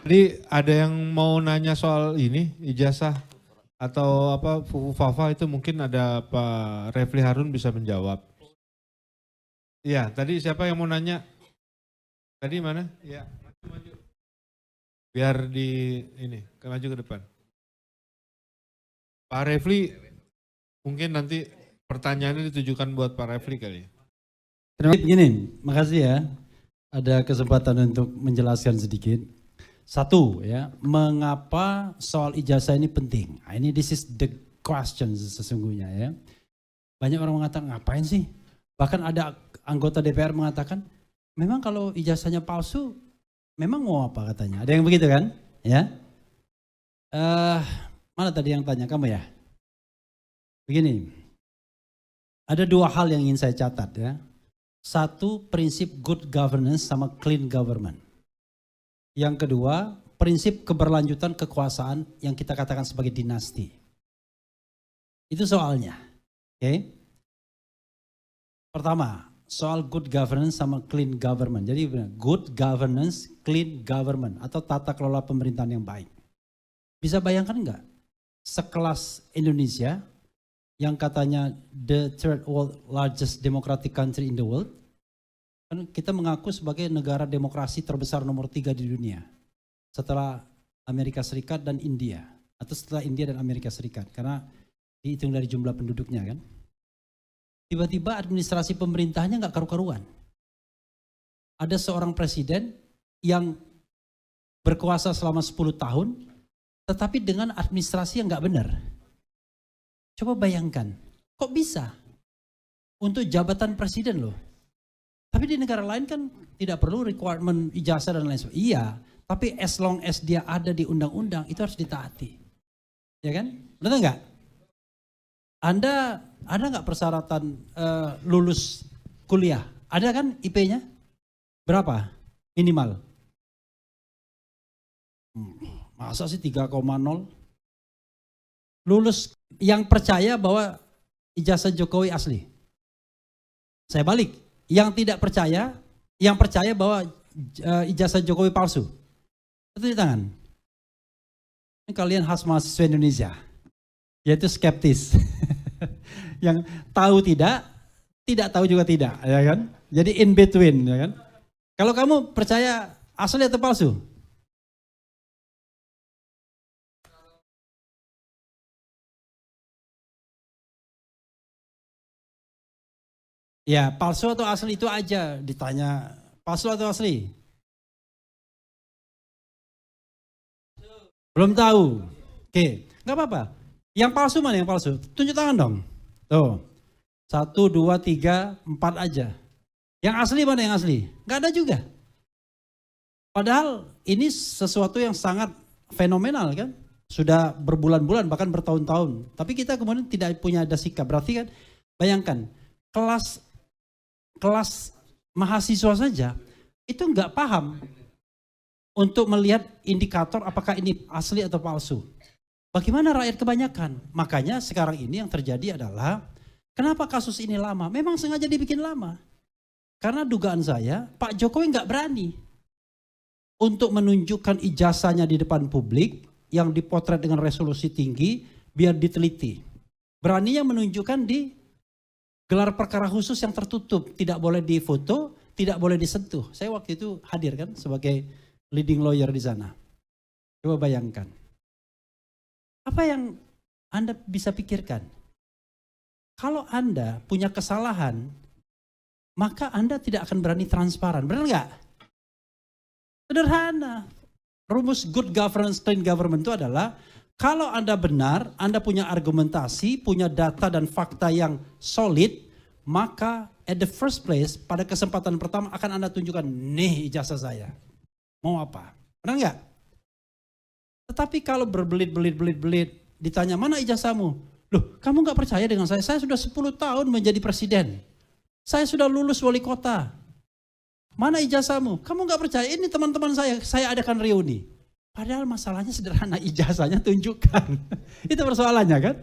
Jadi ada yang mau nanya soal ini ijazah atau apa Fafa itu mungkin ada Pak Refli Harun bisa menjawab. Iya, tadi siapa yang mau nanya? Tadi mana? Iya. Maju. Biar di ini, maju ke depan. Pak Refli, mungkin nanti pertanyaannya ditujukan buat Pak Refli kali ya. Terima kasih, begini, makasih ya. Ada kesempatan untuk menjelaskan sedikit. Satu ya, mengapa soal ijazah ini penting? Nah, ini this is the question sesungguhnya ya. Banyak orang mengatakan ngapain sih? Bahkan ada anggota DPR mengatakan, memang kalau ijazahnya palsu, memang mau apa katanya? Ada yang begitu kan? Ya. Mana tadi yang tanya kamu ya? Begini, ada dua hal yang ingin saya catat ya. Satu, prinsip good governance sama clean government. Yang kedua, prinsip keberlanjutan kekuasaan yang kita katakan sebagai dinasti. Itu soalnya. Oke. Pertama, soal good governance sama clean government. Jadi good governance, clean government atau tata kelola pemerintahan yang baik. Bisa bayangkan enggak? Sekelas Indonesia yang katanya the third world largest democratic country in the world, kan kita mengaku sebagai negara demokrasi terbesar nomor 3 di dunia setelah Amerika Serikat dan India, atau setelah India dan Amerika Serikat, karena dihitung dari jumlah penduduknya kan. Tiba-tiba administrasi pemerintahnya nggak karu-karuan. Ada seorang presiden yang berkuasa selama 10 tahun, tetapi dengan administrasi yang nggak benar. Coba bayangkan, kok bisa? Untuk jabatan presiden loh. Tapi di negara lain kan tidak perlu requirement ijazah dan lain sebagainya. Iya, tapi as long as dia ada di undang-undang itu harus ditaati. Ya kan? Benar nggak? Anda ada nggak persyaratan lulus kuliah? Ada kan IP-nya? Berapa? Minimal. Masa sih 3,0? Lulus yang percaya bahwa ijazah Jokowi asli. Saya balik, yang tidak percaya, yang percaya bahwa ijazah Jokowi palsu. Itu di tangan. Ini kalian khas mahasiswa Indonesia, yaitu skeptis. Yang tahu tidak tahu juga tidak, ya kan? Jadi in between, ya kan? Kalau kamu percaya asli atau palsu? Ya, palsu atau asli itu aja ditanya. Palsu atau asli? Belum tahu. Oke, nggak apa-apa. Yang palsu mana yang palsu? Tunjuk tangan dong. Tuh, 1, 2, 3, 4 aja. Yang asli mana yang asli? Nggak ada juga. Padahal ini sesuatu yang sangat fenomenal kan? Sudah berbulan-bulan bahkan bertahun-tahun. Tapi kita kemudian tidak punya ada sikap. Berarti kan bayangkan kelas mahasiswa saja itu nggak paham untuk melihat indikator apakah ini asli atau palsu. Bagaimana rakyat kebanyakan? Makanya sekarang ini yang terjadi adalah kenapa kasus ini lama? Memang sengaja dibikin lama. Karena dugaan saya Pak Jokowi nggak berani untuk menunjukkan ijazahnya di depan publik yang dipotret dengan resolusi tinggi biar diteliti. Beraninya menunjukkan di gelar perkara khusus yang tertutup, tidak boleh difoto, tidak boleh disentuh. Saya waktu itu hadir kan sebagai leading lawyer di sana. Coba bayangkan. Apa yang Anda bisa pikirkan? Kalau Anda punya kesalahan, maka Anda tidak akan berani transparan. Benar nggak? Sederhana. Rumus good governance, clean government itu adalah kalau Anda benar, Anda punya argumentasi, punya data dan fakta yang solid, maka at the first place, pada kesempatan pertama akan Anda tunjukkan, nih ijazah saya. Mau apa? Benar nggak? Tetapi kalau berbelit-belit, ditanya mana ijazahmu? Loh, kamu nggak percaya dengan saya? Saya sudah 10 tahun menjadi presiden. Saya sudah lulus wali kota. Mana ijazahmu? Kamu nggak percaya? Ini teman-teman saya adakan reuni. Padahal masalahnya sederhana, ijazahnya tunjukkan. Itu persoalannya kan?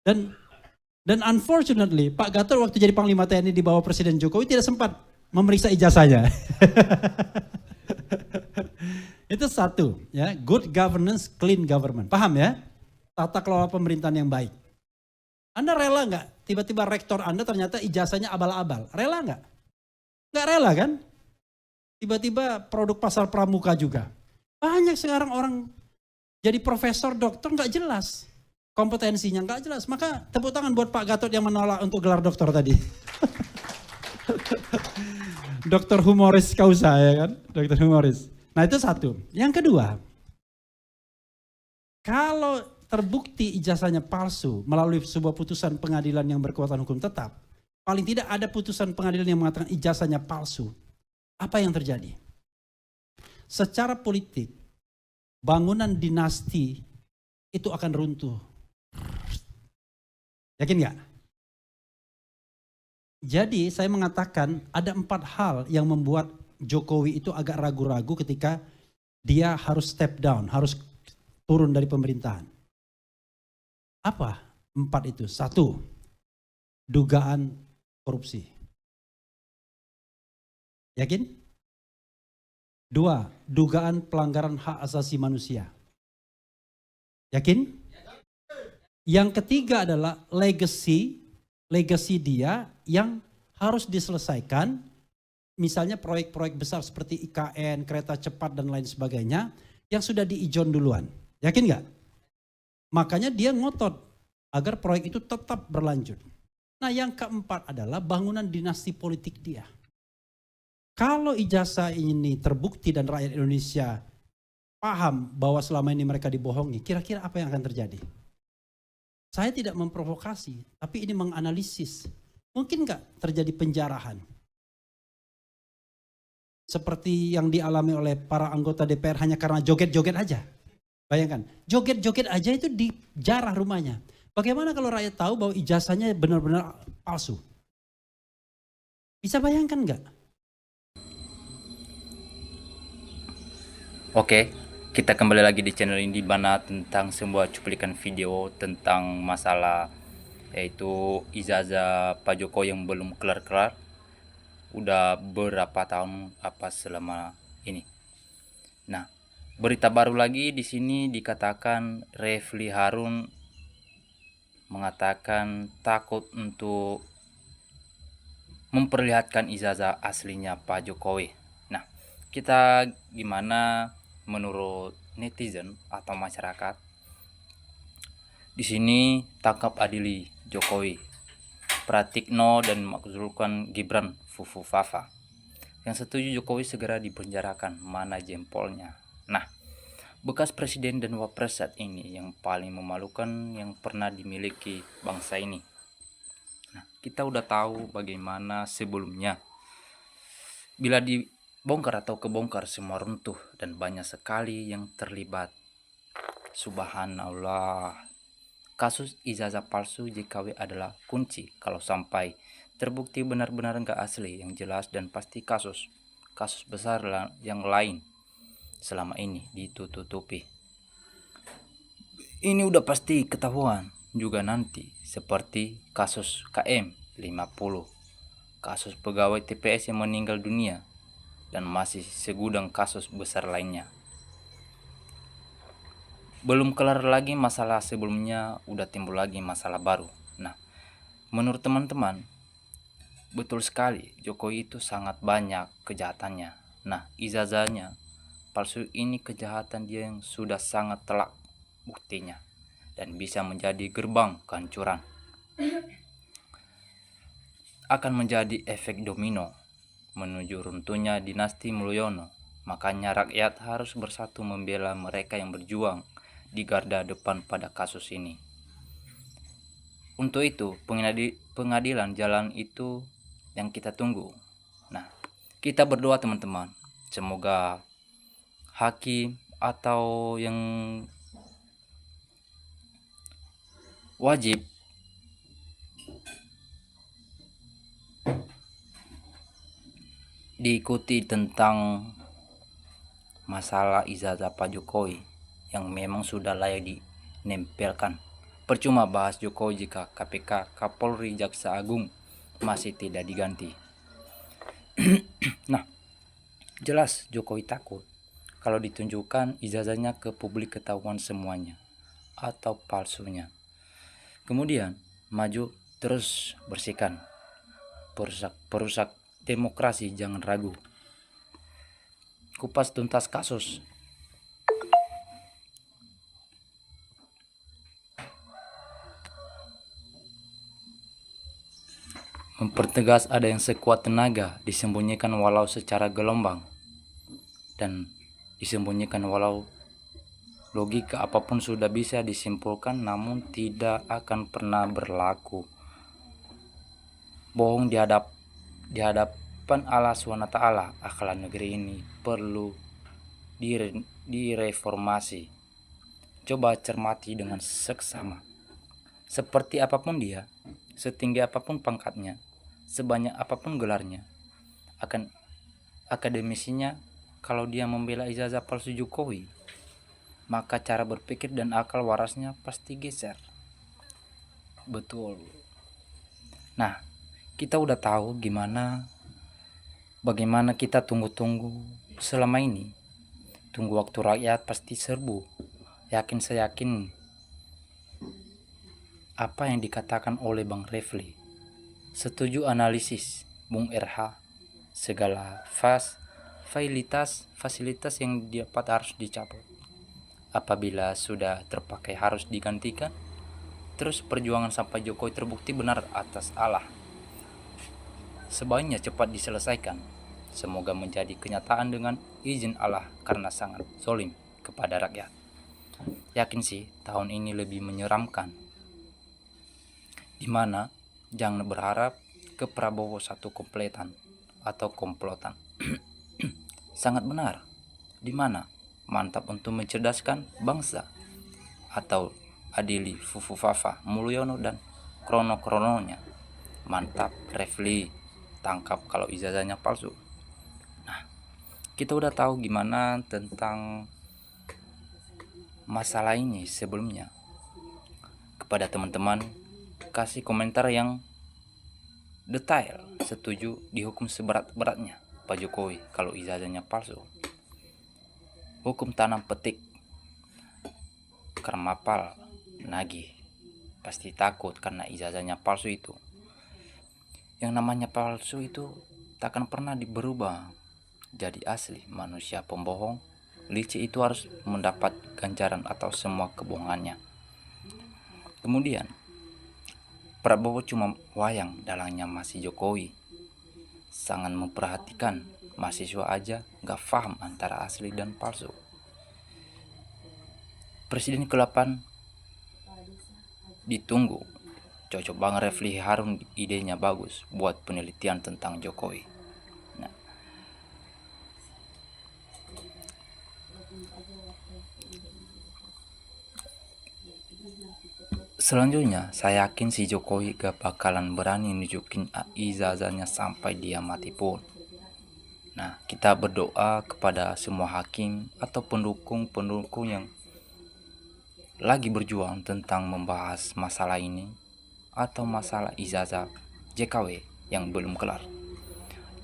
Dan unfortunately, Pak Gatot waktu jadi Panglima TNI di bawah Presiden Jokowi tidak sempat memeriksa ijazahnya. Itu satu, ya, good governance, clean government. Paham ya? Tata kelola pemerintahan yang baik. Anda rela nggak tiba-tiba rektor Anda ternyata ijazahnya abal-abal? Rela nggak? Nggak rela kan? Tiba-tiba produk pasar pramuka juga. Banyak sekarang orang jadi profesor, dokter nggak jelas. Kompetensinya nggak jelas. Maka tepuk tangan buat Pak Gatot yang menolak untuk gelar doktor tadi. Dokter humoris kausa ya kan? Dokter humoris. Nah itu satu. Yang kedua, kalau terbukti ijazahnya palsu melalui sebuah putusan pengadilan yang berkekuatan hukum tetap, paling tidak ada putusan pengadilan yang mengatakan ijazahnya palsu. Apa yang terjadi? Secara politik, bangunan dinasti itu akan runtuh. Yakin nggak? Jadi saya mengatakan ada 4 hal yang membuat Jokowi itu agak ragu-ragu ketika dia harus step down, harus turun dari pemerintahan. Apa 4 itu? 1, dugaan korupsi. Yakin? 2, dugaan pelanggaran hak asasi manusia. Yakin? Yang ketiga adalah legacy dia yang harus diselesaikan, misalnya proyek-proyek besar seperti IKN, kereta cepat dan lain sebagainya yang sudah diijon duluan. Yakin nggak? Makanya dia ngotot agar proyek itu tetap berlanjut. Nah yang keempat adalah bangunan dinasti politik dia. Kalau ijazah ini terbukti dan rakyat Indonesia paham bahwa selama ini mereka dibohongi, kira-kira apa yang akan terjadi? Saya tidak memprovokasi, tapi ini menganalisis. Mungkin nggak terjadi penjarahan? Seperti yang dialami oleh para anggota DPR hanya karena joget-joget aja. Bayangkan, joget-joget aja itu dijarah rumahnya. Bagaimana kalau rakyat tahu bahwa ijazahnya benar-benar palsu? Bisa bayangkan nggak? Oke, kita kembali lagi di channel ini di mana tentang sebuah cuplikan video tentang masalah yaitu ijazah Pak Joko yang belum kelar-kelar. Udah berapa tahun apa selama ini. Nah, berita baru lagi di sini dikatakan Refli Harun mengatakan takut untuk memperlihatkan ijazah aslinya Pak Jokowi. Nah, kita gimana menurut netizen atau masyarakat? Di sini tangkap adili Jokowi, Pratikno dan makzulkan Gibran Fufufafa. Yang setuju Jokowi segera dipenjarakan, mana jempolnya. Nah, bekas presiden dan wapres saat ini yang paling memalukan yang pernah dimiliki bangsa ini. Nah, kita udah tahu bagaimana sebelumnya. Bila dibongkar atau kebongkar semua runtuh dan banyak sekali yang terlibat. Subhanallah. Kasus ijazah palsu JKW adalah kunci kalau sampai terbukti benar-benar nggak asli yang jelas dan pasti kasus besar yang lain selama ini ditutupi. Ini udah pasti ketahuan juga nanti seperti kasus KM 50, kasus pegawai TPS yang meninggal dunia dan masih segudang kasus besar lainnya. Belum kelar lagi masalah sebelumnya, udah timbul lagi masalah baru. Nah, menurut teman-teman, betul sekali Jokowi itu sangat banyak kejahatannya. Nah, ijazahnya palsu ini kejahatan dia yang sudah sangat telak buktinya dan bisa menjadi gerbang kehancuran. Akan menjadi efek domino menuju runtuhnya dinasti Mulyono. Makanya rakyat harus bersatu membela mereka yang berjuang di garda depan pada kasus ini. Untuk itu, pengadilan jalan itu yang kita tunggu. Nah, kita berdoa teman-teman, semoga hakim atau yang wajib diikuti tentang masalah ijazah Pak Jokowi yang memang sudah layak dinempelkan. Percuma bahas Jokowi jika KPK, Kapolri, Jaksa Agung masih tidak diganti. Nah, jelas Jokowi takut kalau ditunjukkan ijazahnya ke publik ketahuan semuanya atau palsunya. Kemudian maju terus bersihkan. Perusak demokrasi jangan ragu. Kupas tuntas kasus. Mempertegas ada yang sekuat tenaga disembunyikan walau secara gelombang, dan disembunyikan walau logika apapun sudah bisa disimpulkan namun tidak akan pernah berlaku. Bohong di hadapan Allah SWT. Akhlak negeri ini perlu direformasi. Coba cermati dengan seksama. Seperti apapun dia, setinggi apapun pangkatnya, sebanyak apapun gelarnya, akan akademisinya, kalau dia membela ijazah palsu Jokowi, maka cara berpikir dan akal warasnya pasti geser. Betul. Nah, kita udah tahu bagaimana kita tunggu-tunggu selama ini. Tunggu waktu rakyat pasti serbu. Seyakin apa yang dikatakan oleh Bang Refli. Setuju analisis Bung RH. Segala fasilitas yang dapat harus dicabut. Apabila sudah terpakai harus digantikan. Terus perjuangan sampai Jokowi terbukti benar atas Allah. Sebaiknya cepat diselesaikan. Semoga menjadi kenyataan dengan izin Allah karena sangat zolim kepada rakyat. Yakin sih tahun ini lebih menyeramkan. Dimana jangan berharap ke Prabowo satu kompletan atau komplotan. Sangat benar. Dimana mantap untuk mencerdaskan bangsa atau adili Fufu Fafa, Mulyono dan krono-krononya. Mantap Refli, tangkap kalau ijazahnya palsu. Nah, kita udah tahu gimana tentang masalah ini sebelumnya. Kepada teman-teman, kasih komentar yang detail. Setuju dihukum seberat-beratnya Pak Jokowi kalau ijazahnya palsu. Hukum tanam petik, kermapal, nagih. Pasti takut karena ijazahnya palsu itu. Yang namanya palsu itu takkan pernah berubah jadi asli. Manusia pembohong, licik itu harus mendapat ganjaran atau semua kebohongannya. Kemudian Prabowo cuma wayang dalangnya masih Jokowi. Sangat memperhatikan, mahasiswa aja gak paham antara asli dan palsu. Presiden ke-8 ditunggu. Cocok banget Refli Harun, idenya bagus buat penelitian tentang Jokowi. Nah, selanjutnya saya yakin si Jokowi gak bakalan berani nunjukin ijazahnya sampai dia mati pun. Nah, kita berdoa kepada semua hakim atau pendukung yang lagi berjuang tentang membahas masalah ini atau masalah ijazah JKW yang belum kelar.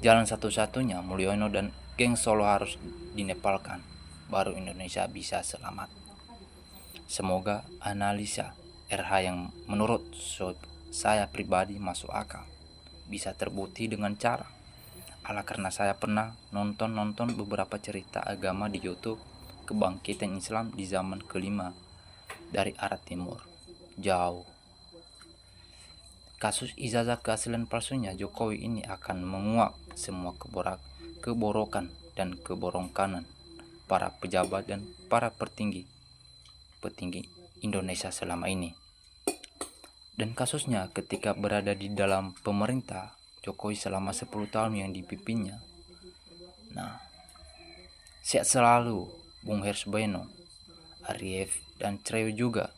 Jalan satu-satunya Mulyono dan geng Solo harus dinepalkan, baru Indonesia bisa selamat. Semoga analisa RH yang menurut saya pribadi masuk akal bisa terbukti dengan cara karena saya pernah nonton beberapa cerita agama di YouTube kebangkitan Islam di zaman kelima dari arah timur jauh. Kasus ijazah keaslian palsunya Jokowi ini akan menguak semua keborokan dan keborongkanan para pejabat dan para petinggi Indonesia selama ini. Dan kasusnya ketika berada di dalam pemerintah Jokowi selama 10 tahun yang dipimpinnya. Nah, sehat selalu Bung Hersbeno, Arief dan Treo juga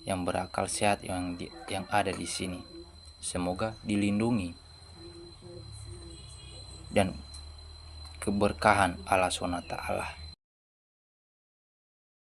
yang berakal sehat yang ada di sini. Semoga dilindungi dan keberkahan Allah SWT